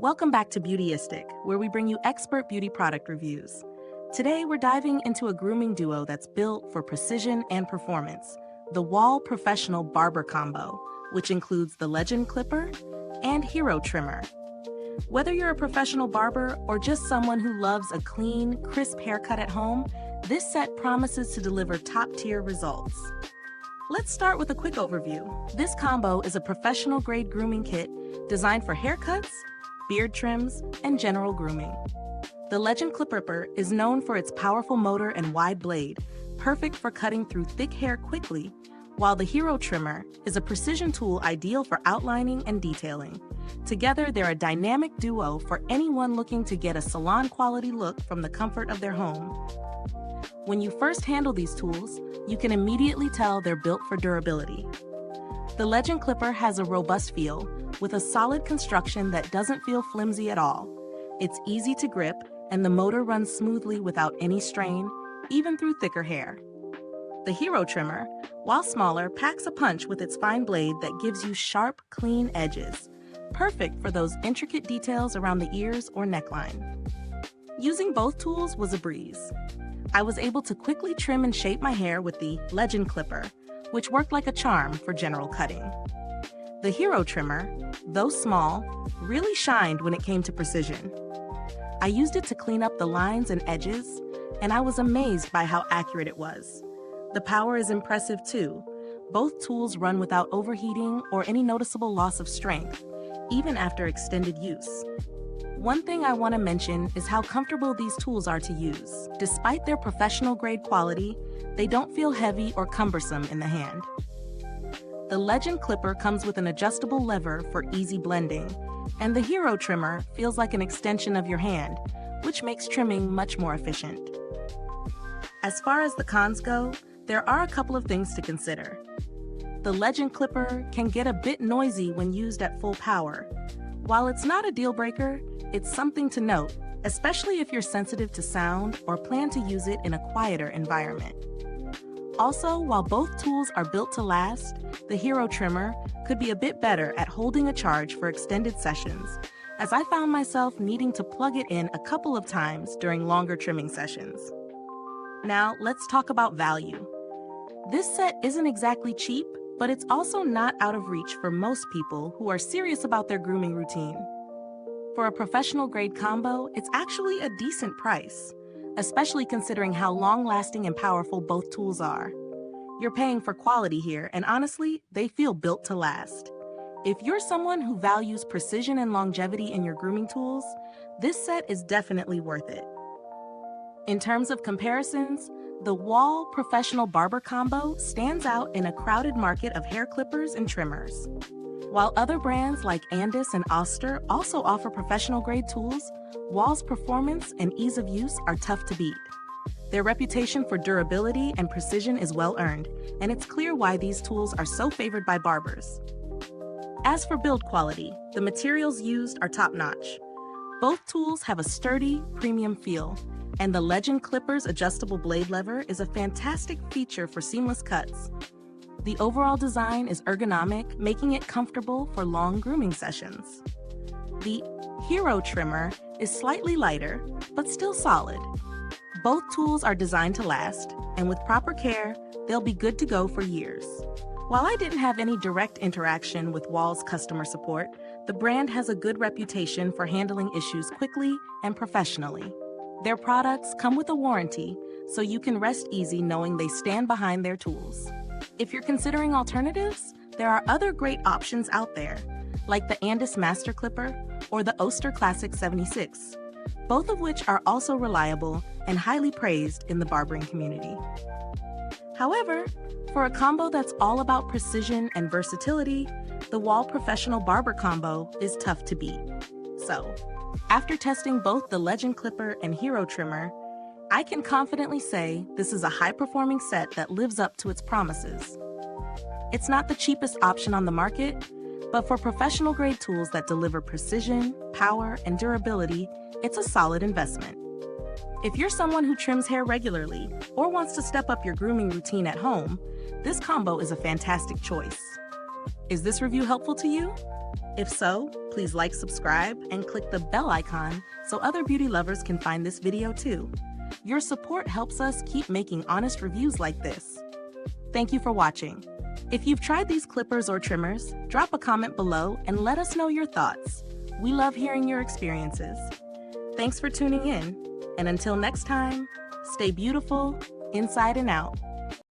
Welcome back to Beautyistic, where we bring you expert beauty product reviews. Today, we're diving into a grooming duo that's built for precision and performance, the Wahl Professional Barber Combo, which includes the Legend Clipper and Hero Trimmer. Whether you're a professional barber or just someone who loves a clean, crisp haircut at home, this set promises to deliver top-tier results. Let's start with a quick overview. This combo is a professional-grade grooming kit designed for haircuts, beard trims, and general grooming. The Legend Clipper is known for its powerful motor and wide blade, perfect for cutting through thick hair quickly, while the Hero Trimmer is a precision tool ideal for outlining and detailing. Together, they're a dynamic duo for anyone looking to get a salon-quality look from the comfort of their home. When you first handle these tools, you can immediately tell they're built for durability. The Legend Clipper has a robust feel, with a solid construction that doesn't feel flimsy at all. It's easy to grip, and the motor runs smoothly without any strain, even through thicker hair. The Hero Trimmer, while smaller, packs a punch with its fine blade that gives you sharp, clean edges, perfect for those intricate details around the ears or neckline. Using both tools was a breeze. I was able to quickly trim and shape my hair with the Legend Clipper, which worked like a charm for general cutting. The Hero Trimmer, though small, really shined when it came to precision. I used it to clean up the lines and edges, and I was amazed by how accurate it was. The power is impressive too. Both tools run without overheating or any noticeable loss of strength, even after extended use. One thing I want to mention is how comfortable these tools are to use. Despite their professional-grade quality, they don't feel heavy or cumbersome in the hand. The Legend Clipper comes with an adjustable lever for easy blending, and the Hero Trimmer feels like an extension of your hand, which makes trimming much more efficient. As far as the cons go, there are a couple of things to consider. The Legend Clipper can get a bit noisy when used at full power. While it's not a deal breaker, it's something to note, especially if you're sensitive to sound or plan to use it in a quieter environment. Also, while both tools are built to last, the Hero Trimmer could be a bit better at holding a charge for extended sessions, as I found myself needing to plug it in a couple of times during longer trimming sessions. Now, let's talk about value. This set isn't exactly cheap, but it's also not out of reach for most people who are serious about their grooming routine. For a professional-grade combo, it's actually a decent price, especially considering how long-lasting and powerful both tools are. You're paying for quality here, and honestly, they feel built to last. If you're someone who values precision and longevity in your grooming tools, this set is definitely worth it. In terms of comparisons, the Wahl Professional Barber Combo stands out in a crowded market of hair clippers and trimmers. While other brands like Andis and Oster also offer professional-grade tools, Wahl's performance and ease of use are tough to beat. Their reputation for durability and precision is well-earned, and it's clear why these tools are so favored by barbers. As for build quality, the materials used are top-notch. Both tools have a sturdy, premium feel, and the Legend Clipper's adjustable blade lever is a fantastic feature for seamless cuts. The overall design is ergonomic, making it comfortable for long grooming sessions. The Hero Trimmer is slightly lighter, but still solid. Both tools are designed to last, and with proper care, they'll be good to go for years. While I didn't have any direct interaction with Wahl's customer support, the brand has a good reputation for handling issues quickly and professionally. Their products come with a warranty, so you can rest easy knowing they stand behind their tools. If you're considering alternatives, there are other great options out there, like the Andis Master Clipper or the Oster Classic 76, both of which are also reliable and highly praised in the barbering community. However, for a combo that's all about precision and versatility, the Wahl Professional Barber Combo is tough to beat. So, after testing both the Legend Clipper and Hero Trimmer, I can confidently say this is a high-performing set that lives up to its promises. It's not the cheapest option on the market, but for professional-grade tools that deliver precision, power, and durability, it's a solid investment. If you're someone who trims hair regularly or wants to step up your grooming routine at home, this combo is a fantastic choice. Is this review helpful to you? If so, please like, subscribe, and click the bell icon so other beauty lovers can find this video too. Your support helps us keep making honest reviews like this. Thank you for watching. If you've tried these clippers or trimmers, drop a comment below and let us know your thoughts. We love hearing your experiences. Thanks for tuning in, and until next time, stay beautiful, inside and out.